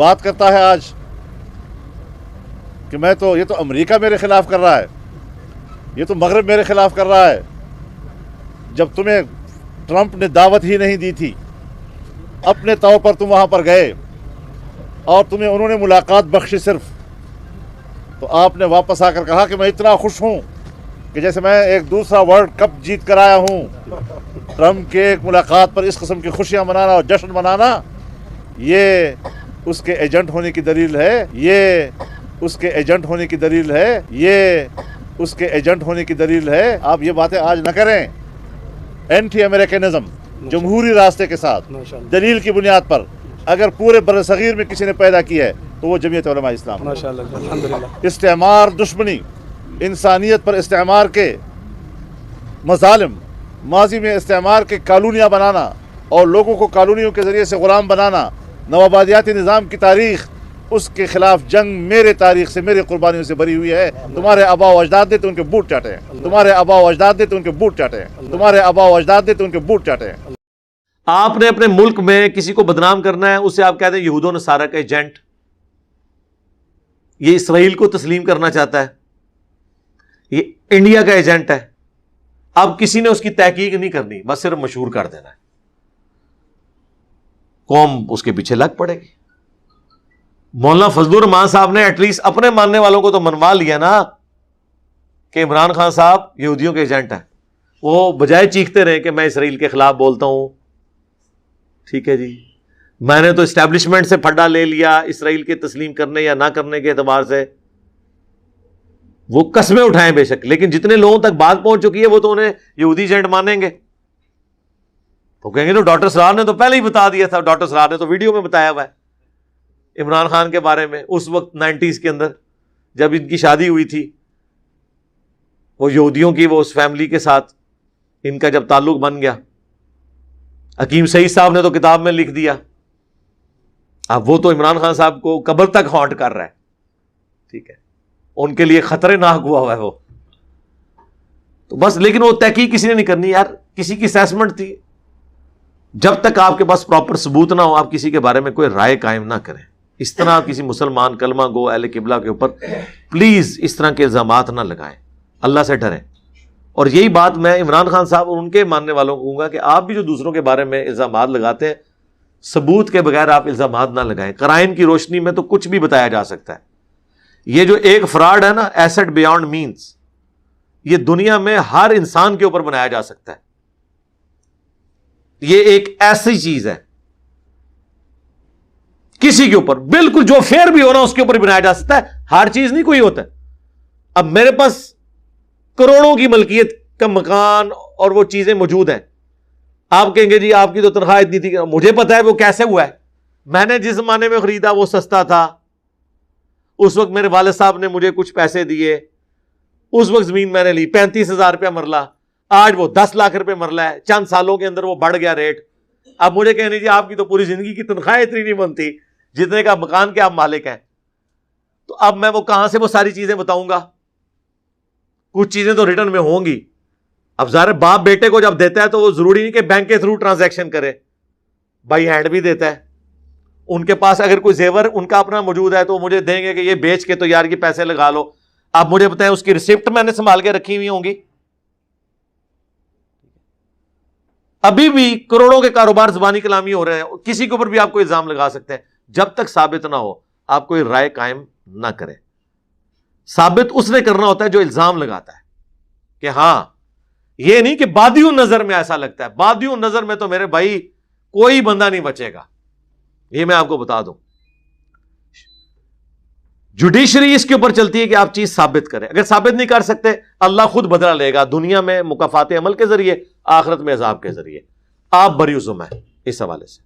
بات کرتا ہے آج کہ یہ تو امریکہ میرے خلاف کر رہا ہے، یہ تو مغرب میرے خلاف کر رہا ہے، جب تمہیں ٹرمپ نے دعوت ہی نہیں دی تھی، اپنے طور پر تم وہاں پر گئے اور تمہیں انہوں نے ملاقات بخشی صرف، تو آپ نے واپس آ کر کہا کہ میں اتنا خوش ہوں کہ جیسے میں ایک دوسرا ورلڈ کپ جیت کر آیا ہوں۔ ٹرمپ کے ایک ملاقات پر اس قسم کی خوشیاں منانا اور جشن منانا، یہ اس کے ایجنٹ ہونے کی دلیل ہے، یہ اس کے ایجنٹ ہونے کی دلیل ہے، یہ اس کے ایجنٹ ہونے کی دلیل ہے۔ آپ یہ باتیں آج نہ کریں۔ اینٹی امریکنزم، جمہوری راستے کے ساتھ دلیل کی بنیاد پر اگر پورے بر صغیر میں کسی نے پیدا کی ہے تو وہ جمعیت علماء اسلام۔ استعمار دشمنی، انسانیت پر استعمار کے مظالم، ماضی میں استعمار کے کالونیاں بنانا اور لوگوں کو کالونیوں کے ذریعے سے غلام بنانا، نوآبادیاتی نظام کی تاریخ، اس کے خلاف جنگ میرے تاریخ سے، میری قربانیوں سے بری ہوئی ہے۔ تمہارے آبا و اجداد نے تو ان کے بوٹ چاٹے ہیں، تمہارے آبا و اجداد نے تو ان کے بوٹ چاٹے ہیں، تمہارے آبا و اجداد نے تو ان کے بوٹ چاٹے ہیں۔ آپ نے اپنے ملک میں کسی کو بدنام کرنا ہے، اسے آپ کہتے ہیں یہود و نصارہ کا ایجنٹ، یہ اسرائیل کو تسلیم کرنا چاہتا ہے، یہ انڈیا کا ایجنٹ ہے۔ اب کسی نے اس کی تحقیق نہیں کرنی، بس صرف مشہور کر دینا ہے، قوم اس کے پیچھے لگ پڑے گی۔ مولانا فضل الرحمان صاحب نے ایٹ لیسٹ اپنے ماننے والوں کو تو منوا لیا نا کہ عمران خان صاحب یہودیوں کے ایجنٹ ہیں، وہ بجائے چیختے رہے کہ میں اسرائیل کے خلاف بولتا ہوں، ٹھیک ہے جی، میں نے تو اسٹیبلشمنٹ سے پھڈا لے لیا اسرائیل کے تسلیم کرنے یا نہ کرنے کے اعتبار سے، وہ قسمیں اٹھائیں بے شک، لیکن جتنے لوگوں تک بات پہنچ چکی ہے وہ تو انہیں یہودی ایجنٹ مانیں گے، تو کہیں گے تو ڈاکٹر سرار نے تو پہلے ہی بتا دیا تھا، ڈاکٹر سرار نے تو ویڈیو میں بتایا ہوا ہے عمران خان کے بارے میں، اس وقت 90s کے اندر جب ان کی شادی ہوئی تھی، وہ یہودیوں کی، وہ اس فیملی کے ساتھ ان کا جب تعلق بن گیا، حکیم سعید صاحب نے تو کتاب میں لکھ دیا، اب وہ تو عمران خان صاحب کو قبر تک ہانٹ کر رہا ہے، ٹھیک ہے، ان کے لیے خطرناک ہوا ہے وہ تو بس، لیکن وہ تحقیق کسی نے نہیں کرنی یار، کسی کی اسیسمنٹ تھی، جب تک آپ کے پاس پراپر ثبوت نہ ہو آپ کسی کے بارے میں کوئی رائے قائم نہ کریں۔ اس طرح آپ کسی مسلمان کلمہ گو اہل قبلہ کے اوپر پلیز اس طرح کے الزامات نہ لگائیں، اللہ سے ڈریں۔ اور یہی بات میں عمران خان صاحب اور ان کے ماننے والوں کو کہوں گا کہ آپ بھی جو دوسروں کے بارے میں الزامات لگاتے ہیں، ثبوت کے بغیر آپ الزامات نہ لگائیں، قرائن کی روشنی میں تو کچھ بھی بتایا جا سکتا ہے۔ یہ جو ایک فراڈ ہے نا، ایسٹ بیانڈ مینز، یہ دنیا میں ہر انسان کے اوپر بنایا جا سکتا ہے، یہ ایک ایسی چیز ہے کسی کے اوپر بالکل جو فیئر بھی ہو رہا اس کے اوپر بنایا جا سکتا ہے، ہر چیز نہیں کوئی ہوتا ہے۔ اب میرے پاس کروڑوں کی ملکیت کا مکان اور وہ چیزیں موجود ہیں، آپ کہیں گے جی آپ کی تو تنخواہ اتنی تھی، مجھے پتا ہے وہ کیسے ہوا ہے، میں نے جس زمانے میں خریدا وہ سستا تھا، اس وقت میرے والد صاحب نے مجھے کچھ پیسے دیے، اس وقت زمین میں نے لی 35,000 روپیہ مرلہ، آج وہ 10 لاکھ روپے مرلہ ہے، چند سالوں کے اندر وہ بڑھ گیا ریٹ۔ اب مجھے کہنے جی آپ کی تو پوری زندگی کی تنخواہ اتنی نہیں بنتی جتنے کا مکان کے آپ مالک ہیں، تو اب میں وہ کہاں سے وہ ساری چیزیں بتاؤں گا؟ کچھ چیزیں تو ریٹرن میں ہوں گی۔ اب ظاہر باپ بیٹے کو جب دیتا ہے تو وہ ضروری نہیں کہ بینک کے تھرو ٹرانزیکشن کرے، بائی ہینڈ بھی دیتا ہے۔ ان کے پاس اگر کوئی زیور ان کا اپنا موجود ہے تو وہ مجھے دیں گے کہ یہ بیچ کے تو یار یہ پیسے لگا لو، آپ مجھے بتائیں اس کی ریسپٹ میں نے سنبھال کے رکھی ہوئی ہوں گی؟ ابھی بھی کروڑوں کے کاروبار زبانی کلامی ہو رہے ہیں، کسی کے اوپر بھی آپ کو الزام لگا سکتے ہیں، جب تک ثابت نہ ہو آپ کوئی رائے قائم نہ کریں۔ ثابت اس نے کرنا ہوتا ہے جو الزام لگاتا ہے کہ ہاں یہ نہیں کہ بادی النظر میں ایسا لگتا ہے، بادی النظر میں تو میرے بھائی کوئی بندہ نہیں بچے گا، یہ میں آپ کو بتا دوں۔ جوڈیشری اس کے اوپر چلتی ہے کہ آپ چیز ثابت کریں، اگر ثابت نہیں کر سکتے اللہ خود بدلہ لے گا، دنیا میں مکافات عمل کے ذریعے، آخرت میں عذاب کے ذریعے۔ آپ بری عزم ہیں اس حوالے سے۔